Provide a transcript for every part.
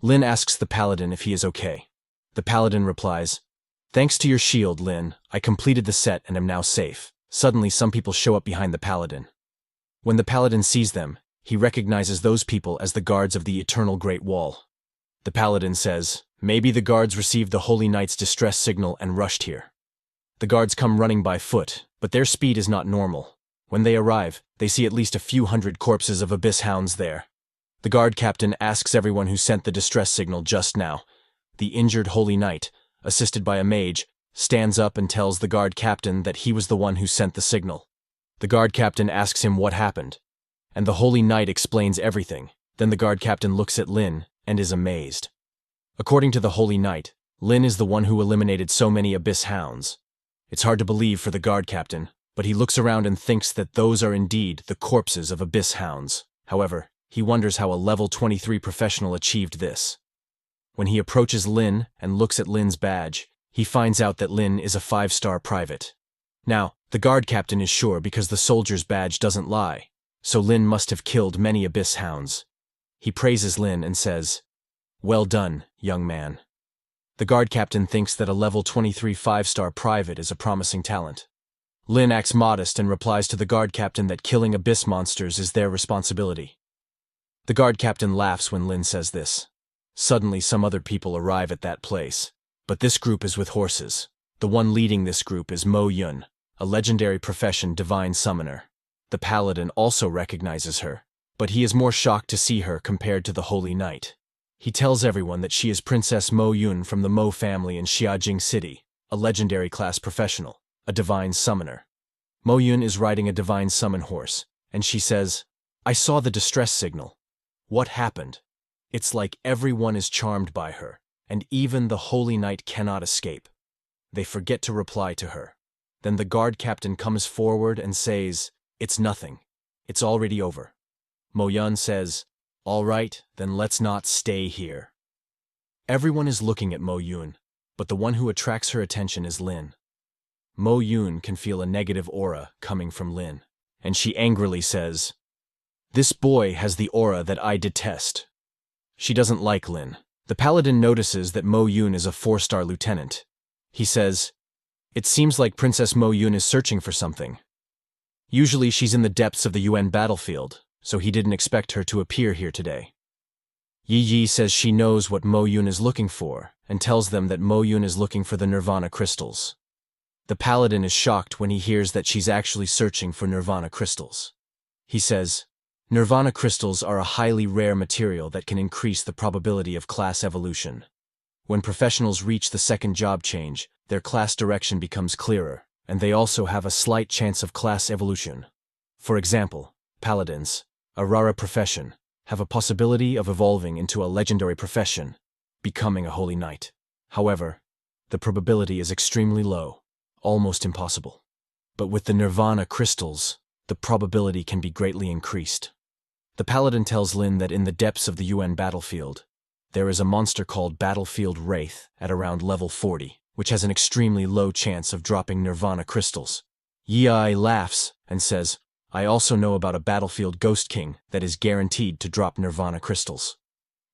Lin asks the paladin if he is okay. The paladin replies, "Thanks to your shield, Lin, I completed the set and am now safe." Suddenly, some people show up behind the paladin. When the paladin sees them, he recognizes those people as the guards of the Eternal Great Wall. The paladin says, "Maybe the guards received the Holy Knight's distress signal and rushed here." The guards come running by foot, but their speed is not normal. When they arrive, they see at least a few hundred corpses of abyss hounds there. The guard captain asks everyone who sent the distress signal just now. The injured Holy Knight, assisted by a mage, stands up and tells the guard captain that he was the one who sent the signal. The guard captain asks him what happened, and the Holy Knight explains everything. Then the guard captain looks at Lin and is amazed. According to the Holy Knight, Lin is the one who eliminated so many abyss hounds. It's hard to believe for the guard captain, but he looks around and thinks that those are indeed the corpses of abyss hounds. However, he wonders how a level 23 professional achieved this. When he approaches Lin and looks at Lin's badge, he finds out that Lin is a 5-star private. Now, the guard captain is sure because the soldier's badge doesn't lie, so Lin must have killed many abyss hounds. He praises Lin and says, "Well done, young man." The guard captain thinks that a level 23 5-star private is a promising talent. Lin acts modest and replies to the guard captain that killing abyss monsters is their responsibility. The guard captain laughs when Lin says this. Suddenly, some other people arrive at that place, but this group is with horses. The one leading this group is Mo Yun, a legendary profession divine summoner. The paladin also recognizes her, but he is more shocked to see her compared to the Holy Knight. He tells everyone that she is Princess Mo Yun from the Mo family in Xiajing City, a legendary class professional, a divine summoner. Mo Yun is riding a divine summon horse, and she says, "I saw the distress signal. What happened? It's like everyone is charmed by her, and even the Holy Knight cannot escape." They forget to reply to her. Then the guard captain comes forward and says, "It's nothing. It's already over." Mo Yun says, "All right, then let's not stay here." Everyone is looking at Mo Yun, but the one who attracts her attention is Lin. Mo Yun can feel a negative aura coming from Lin, and she angrily says, "This boy has the aura that I detest." She doesn't like Lin. The paladin notices that Mo Yun is a 4-star lieutenant. He says, "It seems like Princess Mo Yun is searching for something. Usually she's in the depths of the UN battlefield, so he didn't expect her to appear here today." Yi Yi says she knows what Mo Yun is looking for, and tells them that Mo Yun is looking for the Nirvana crystals. The paladin is shocked when he hears that she's actually searching for Nirvana crystals. He says, "Nirvana crystals are a highly rare material that can increase the probability of class evolution. When professionals reach the second job change, their class direction becomes clearer, and they also have a slight chance of class evolution. For example, paladins, a rara profession, have a possibility of evolving into a legendary profession, becoming a holy knight. However, the probability is extremely low, almost impossible. But with the Nirvana crystals, the probability can be greatly increased." The paladin tells Lin that in the depths of the UN battlefield, there is a monster called Battlefield Wraith at around level 40, which has an extremely low chance of dropping Nirvana crystals. Yi laughs and says, "I also know about a Battlefield Ghost King that is guaranteed to drop Nirvana crystals."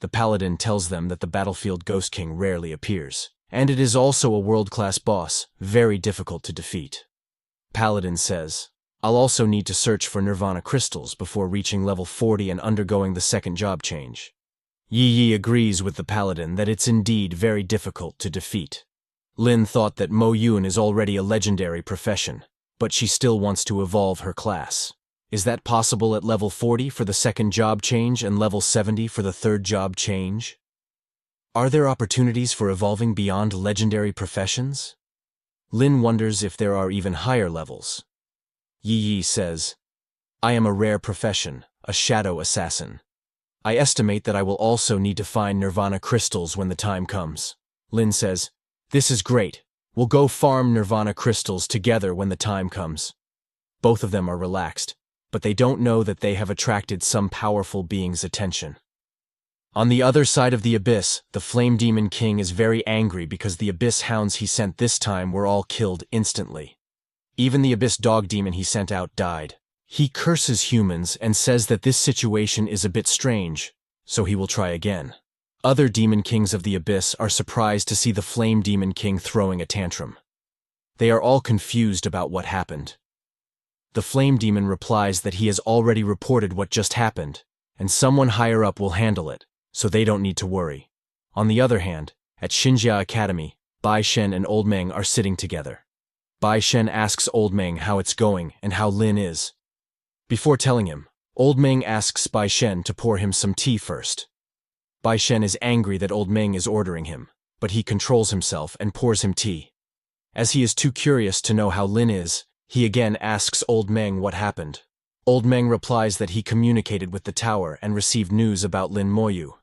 The paladin tells them that the Battlefield Ghost King rarely appears, and it is also a world-class boss, very difficult to defeat. Paladin says, "I'll also need to search for Nirvana crystals before reaching level 40 and undergoing the second job change." Yi Yi agrees with the paladin that it's indeed very difficult to defeat. Lin thought that Mo Yun is already a legendary profession, but she still wants to evolve her class. Is that possible at level 40 for the second job change and level 70 for the third job change? Are there opportunities for evolving beyond legendary professions? Lin wonders if there are even higher levels. Yi Yi says, "I am a rare profession, a shadow assassin. I estimate that I will also need to find Nirvana crystals when the time comes." Lin says, "This is great. We'll go farm Nirvana crystals together when the time comes." Both of them are relaxed, but they don't know that they have attracted some powerful being's attention. On the other side of the abyss, the Flame Demon King is very angry because the abyss hounds he sent this time were all killed instantly. Even the abyss dog demon he sent out died. He curses humans and says that this situation is a bit strange, so he will try again. Other demon kings of the abyss are surprised to see the flame demon king throwing a tantrum. They are all confused about what happened. The flame demon replies that he has already reported what just happened, and someone higher up will handle it, so they don't need to worry. On the other hand, at Xinjia Academy, Bai Shen and Old Meng are sitting together. Bai Shen asks Old Meng how it's going and how Lin is. Before telling him, Old Meng asks Bai Shen to pour him some tea first. Bai Shen is angry that Old Meng is ordering him, but he controls himself and pours him tea. As he is too curious to know how Lin is, he again asks Old Meng what happened. Old Meng replies that he communicated with the tower and received news about Lin Moyu.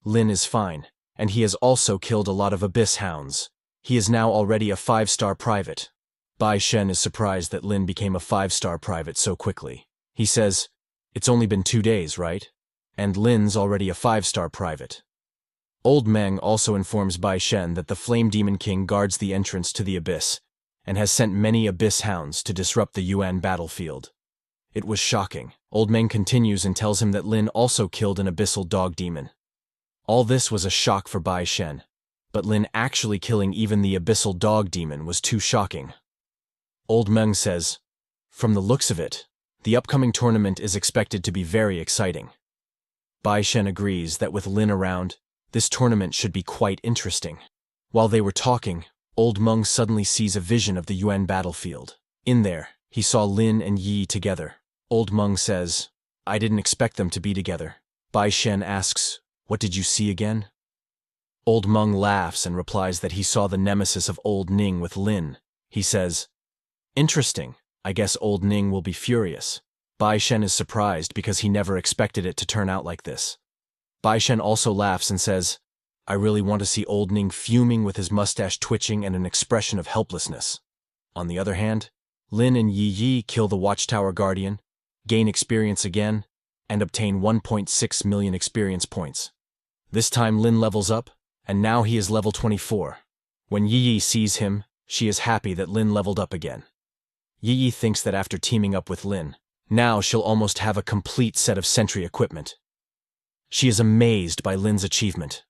Lin is fine, and he has also killed a lot of abyss hounds. He is now already a 5-star private. Bai Shen is surprised that Lin became a 5-star private so quickly. He says, "It's only been 2 days, right? And Lin's already a 5-star private." Old Meng also informs Bai Shen that the Flame Demon King guards the entrance to the abyss, and has sent many abyss hounds to disrupt the Yuan battlefield. It was shocking. Old Meng continues and tells him that Lin also killed an abyssal dog demon. All this was a shock for Bai Shen, but Lin actually killing even the abyssal dog demon was too shocking. Old Meng says, "From the looks of it, the upcoming tournament is expected to be very exciting." Bai Shen agrees that with Lin around, this tournament should be quite interesting. While they were talking, Old Meng suddenly sees a vision of the Yuan battlefield. In there, he saw Lin and Yi together. Old Meng says, "I didn't expect them to be together." Bai Shen asks, "What did you see again?" Old Meng laughs and replies that he saw the nemesis of Old Ning with Lin. He says, "Interesting. I guess Old Ning will be furious." Bai Shen is surprised because he never expected it to turn out like this. Bai Shen also laughs and says, "I really want to see Old Ning fuming with his mustache twitching and an expression of helplessness." On the other hand, Lin and Yi kill the Watchtower Guardian, gain experience again, and obtain 1.6 million experience points. This time Lin levels up, and now he is level 24. When Yi sees him, she is happy that Lin leveled up again. Yi thinks that after teaming up with Lin, now she'll almost have a complete set of sentry equipment. She is amazed by Lin's achievement.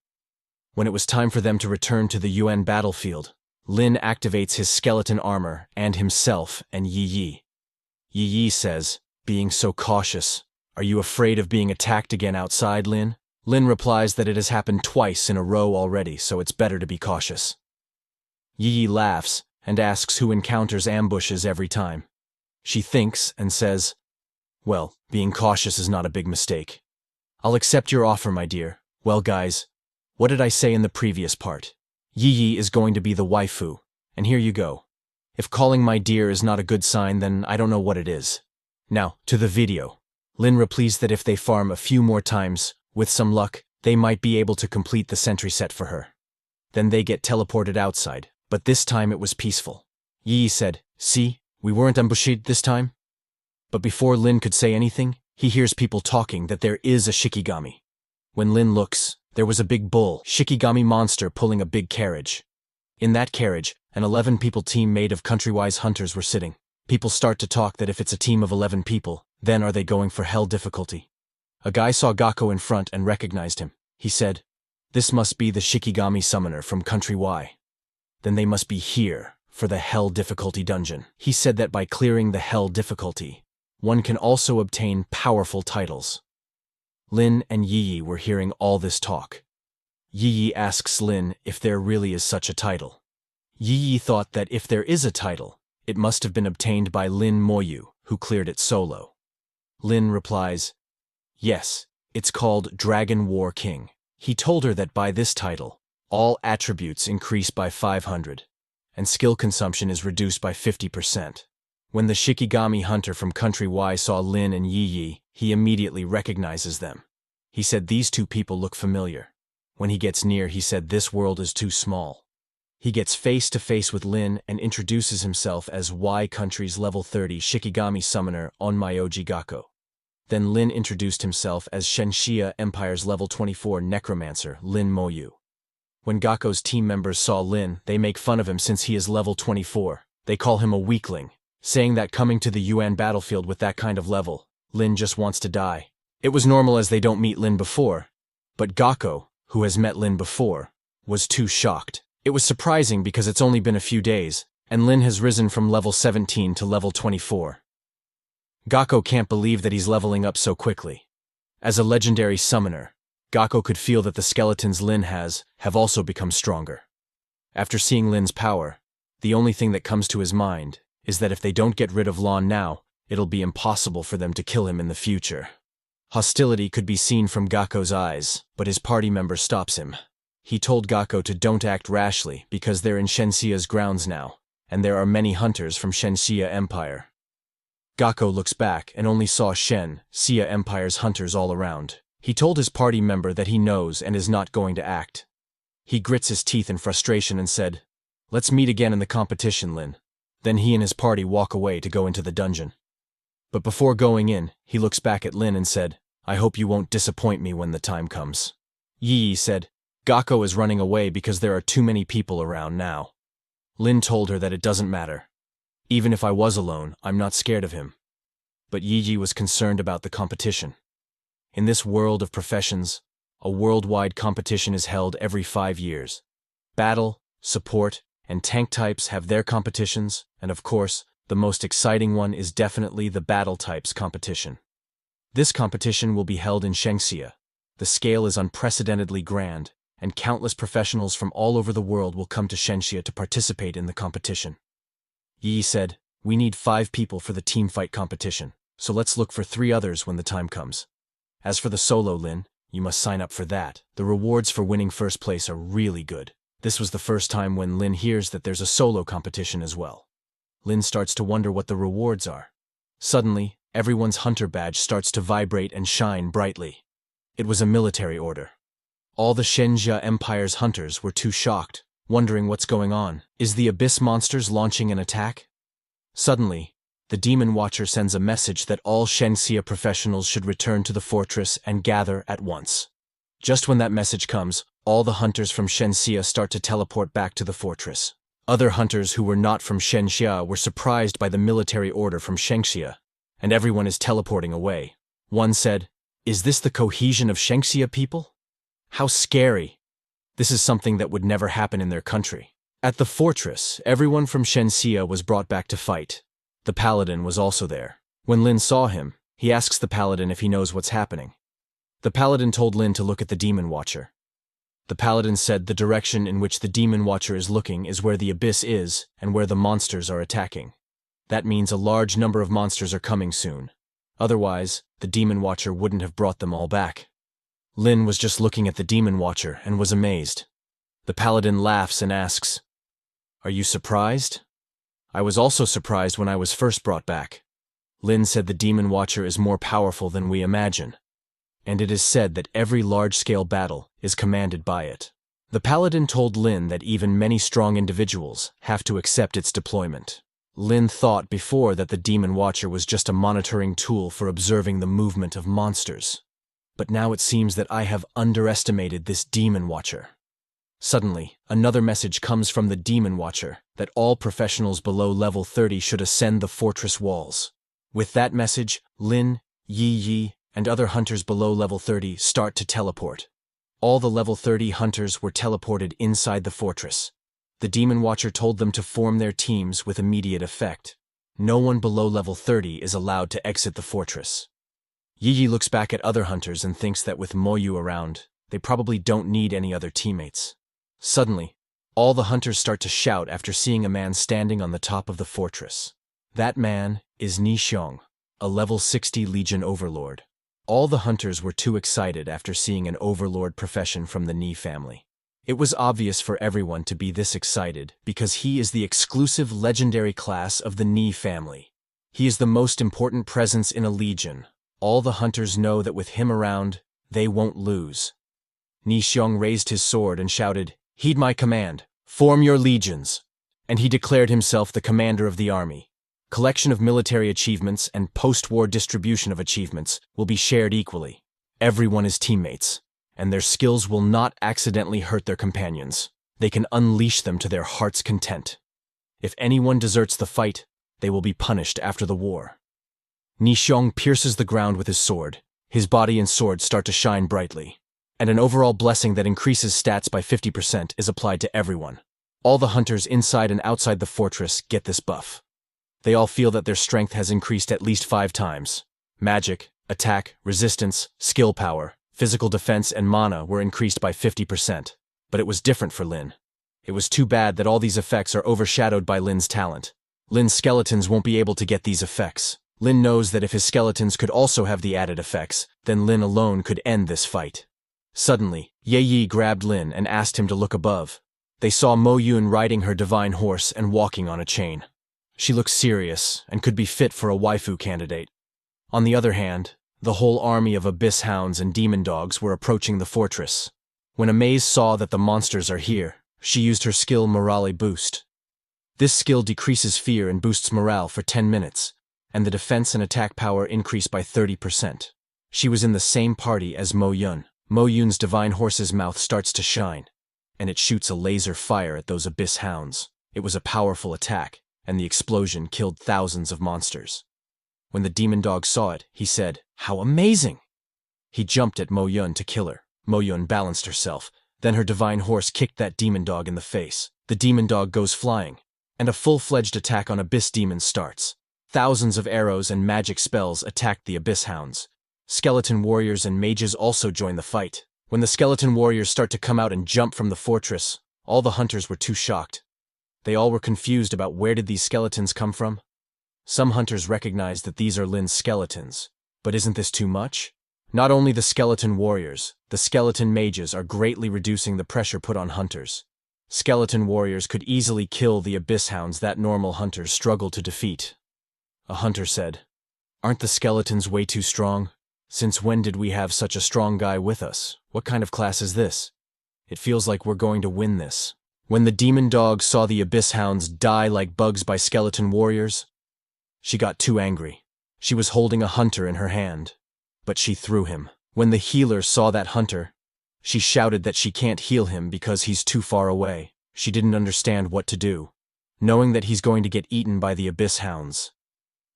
When it was time for them to return to the Yuan battlefield, Lin activates his skeleton armor and himself and Yi. Yi says, being so cautious, "Are you afraid of being attacked again outside, Lin?" Lin replies that it has happened twice in a row already, so it's better to be cautious. Yi laughs and asks who encounters ambushes every time. She thinks and says, "Well, being cautious is not a big mistake. I'll accept your offer, my dear. Well, guys, what did I say in the previous part? Yi is going to be the waifu, and here you go. If calling my dear is not a good sign, then I don't know what it is." Now, to the video. Lin replies that if they farm a few more times, with some luck, they might be able to complete the sentry set for her. Then they get teleported outside, but this time it was peaceful. Yi said, "See, we weren't ambushed this time." But before Lin could say anything, he hears people talking that there is a Shikigami. When Lin looks, there was a big bull, Shikigami monster pulling a big carriage. In that carriage, an 11-people team made of countrywise hunters were sitting. People start to talk that if it's a team of 11 people, then are they going for hell difficulty? A guy saw Gakko in front and recognized him. He said, "This must be the Shikigami summoner from Country Y. Then they must be here for the hell difficulty dungeon." He said that by clearing the hell difficulty, one can also obtain powerful titles. Lin and Yi were hearing all this talk. Yi asks Lin if there really is such a title. Yi thought that if there is a title, it must have been obtained by Lin Moyu, who cleared it solo. Lin replies, "Yes, it's called Dragon War King." He told her that by this title, all attributes increase by 500, and skill consumption is reduced by 50%. When the Shikigami hunter from Country Y saw Lin and Yi, he immediately recognizes them. He said these two people look familiar. When he gets near, he said this world is too small. He gets face to face with Lin and introduces himself as Y Country's level 30 Shikigami summoner Onmyoji Gakko. Then Lin introduced himself as Shenxia Empire's level 24 Necromancer, Lin Moyu. When Gakko's team members saw Lin, they make fun of him since he is level 24. They call him a weakling, saying that coming to the Yuan battlefield with that kind of level, Lin just wants to die. It was normal as they don't meet Lin before, but Gakko, who has met Lin before, was too shocked. It was surprising because it's only been a few days, and Lin has risen from level 17 to level 24. Gakko can't believe that he's leveling up so quickly. As a legendary summoner, Gakko could feel that the skeletons Lin has have also become stronger. After seeing Lin's power, the only thing that comes to his mind is that if they don't get rid of Lon now, it'll be impossible for them to kill him in the future. Hostility could be seen from Gakko's eyes, but his party member stops him. He told Gakko to don't act rashly because they're in Shenxia's grounds now, and there are many hunters from Shenxia Empire. Gakko looks back and only saw Shenxia Empire's hunters all around. He told his party member that he knows and is not going to act. He grits his teeth in frustration and said, "Let's meet again in the competition, Lin." Then he and his party walk away to go into the dungeon. But before going in, he looks back at Lin and said, "I hope you won't disappoint me when the time comes." Yi said, "Gakko is running away because there are too many people around now." Lin told her that it doesn't matter. Even if I was alone, I'm not scared of him. But Yi was concerned about the competition. In this world of professions, a worldwide competition is held every 5 years. Battle, support, and tank types have their competitions, and of course, the most exciting one is definitely the battle types competition. This competition will be held in Shenxia. The scale is unprecedentedly grand, and countless professionals from all over the world will come to Shenxia to participate in the competition. Yi said, "We need 5 people for the team fight competition, so let's look for 3 others when the time comes. As for the solo, Lin, you must sign up for that. The rewards for winning first place are really good." This was the first time when Lin hears that there's a solo competition as well. Lin starts to wonder what the rewards are. Suddenly, everyone's hunter badge starts to vibrate and shine brightly. It was a military order. All the Shenxia Empire's hunters were too shocked, wondering what's going on. Is the Abyss monsters launching an attack? Suddenly, the Demon Watcher sends a message that all Shenxia professionals should return to the fortress and gather at once. Just when that message comes, all the hunters from Shenxia start to teleport back to the fortress. Other hunters who were not from Shenxia were surprised by the military order from Shenxia, and everyone is teleporting away. One said, "Is this the cohesion of Shenxia people? How scary. This is something that would never happen in their country." At the fortress, everyone from Shenxia was brought back to fight. The paladin was also there. When Lin saw him, he asks the paladin if he knows what's happening. The paladin told Lin to look at the Demon Watcher. The paladin said the direction in which the Demon Watcher is looking is where the abyss is and where the monsters are attacking. That means a large number of monsters are coming soon. Otherwise, the Demon Watcher wouldn't have brought them all back. Lin was just looking at the Demon Watcher and was amazed. The paladin laughs and asks, "Are you surprised?" "I was also surprised when I was first brought back." Lin said the Demon Watcher is more powerful than we imagine, and it is said that every large-scale battle is commanded by it. The paladin told Lin that even many strong individuals have to accept its deployment. Lin thought before that the Demon Watcher was just a monitoring tool for observing the movement of monsters. But now it seems that I have underestimated this Demon Watcher. Suddenly, another message comes from the Demon Watcher that all professionals below level 30 should ascend the fortress walls. With that message, Lin, Yi, and other hunters below level 30 start to teleport. All the level 30 hunters were teleported inside the fortress. The Demon Watcher told them to form their teams with immediate effect. No one below level 30 is allowed to exit the fortress. Yi looks back at other hunters and thinks that with Moyu around, they probably don't need any other teammates. Suddenly, all the hunters start to shout after seeing a man standing on the top of the fortress. That man is Ni Xiong, a level 60 Legion Overlord. All the hunters were too excited after seeing an Overlord profession from the Ni family. It was obvious for everyone to be this excited because he is the exclusive legendary class of the Ni family. He is the most important presence in a legion. All the hunters know that with him around, they won't lose. Ni Xiong raised his sword and shouted, "Heed my command, form your legions," and he declared himself the commander of the army. Collection of military achievements and post-war distribution of achievements will be shared equally. Everyone is teammates, and their skills will not accidentally hurt their companions. They can unleash them to their heart's content. If anyone deserts the fight, they will be punished after the war. Ni Xiong pierces the ground with his sword. His body and sword start to shine brightly. and an overall blessing that increases stats by 50% is applied to everyone. All the hunters inside and outside the fortress get this buff. They all feel that their strength has increased at least 5 times. Magic, attack, resistance, skill power, physical defense, and mana were increased by 50%. But it was different for Lin. It was too bad that all these effects are overshadowed by Lin's talent. Lin's skeletons won't be able to get these effects. Lin knows that if his skeletons could also have the added effects, then Lin alone could end this fight. Suddenly, Ye Yi grabbed Lin and asked him to look above. They saw Mo Yun riding her divine horse and walking on a chain. She looked serious and could be fit for a waifu candidate. On the other hand, the whole army of abyss hounds and demon dogs were approaching the fortress. When Amaze saw that the monsters are here, she used her skill Morale Boost. This skill decreases fear and boosts morale for 10 minutes, and the defense and attack power increase by 30%. She was in the same party as Mo Yun. Mo Yun's divine horse's mouth starts to shine, and it shoots a laser fire at those abyss hounds. It was a powerful attack, and the explosion killed thousands of monsters. When the demon dog saw it, he said, "How amazing!" He jumped at Mo Yun to kill her. Mo Yun balanced herself, then her divine horse kicked that demon dog in the face. The demon dog goes flying, and a full-fledged attack on abyss demons starts. Thousands of arrows and magic spells attacked the abyss hounds. Skeleton warriors and mages also join the fight. When the skeleton warriors start to come out and jump from the fortress, all the hunters were too shocked. They all were confused about where did these skeletons come from. Some hunters recognized that these are Lin's skeletons. But isn't this too much? Not only the skeleton warriors, the skeleton mages are greatly reducing the pressure put on hunters. Skeleton warriors could easily kill the abyss hounds that normal hunters struggle to defeat. A hunter said, "Aren't the skeletons way too strong? Since when did we have such a strong guy with us? What kind of class is this? It feels like we're going to win this." When the demon dog saw the abyss hounds die like bugs by skeleton warriors, she got too angry. She was holding a hunter in her hand, but she threw him. When the healer saw that hunter, she shouted that she can't heal him because he's too far away. She didn't understand what to do, knowing that he's going to get eaten by the abyss hounds.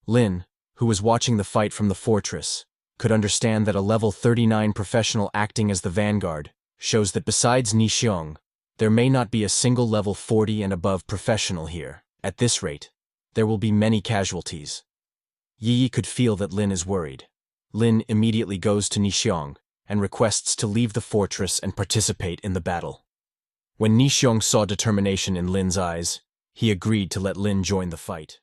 Lin, who was watching the fight from the fortress, could understand that a level 39 professional acting as the vanguard shows that besides Ni Xiong, there may not be a single level 40 and above professional here. At this rate, there will be many casualties. Yi Yi could feel that Lin is worried. Lin immediately goes to Ni Xiong and requests to leave the fortress and participate in the battle. When Ni Xiong saw determination in Lin's eyes, he agreed to let Lin join the fight.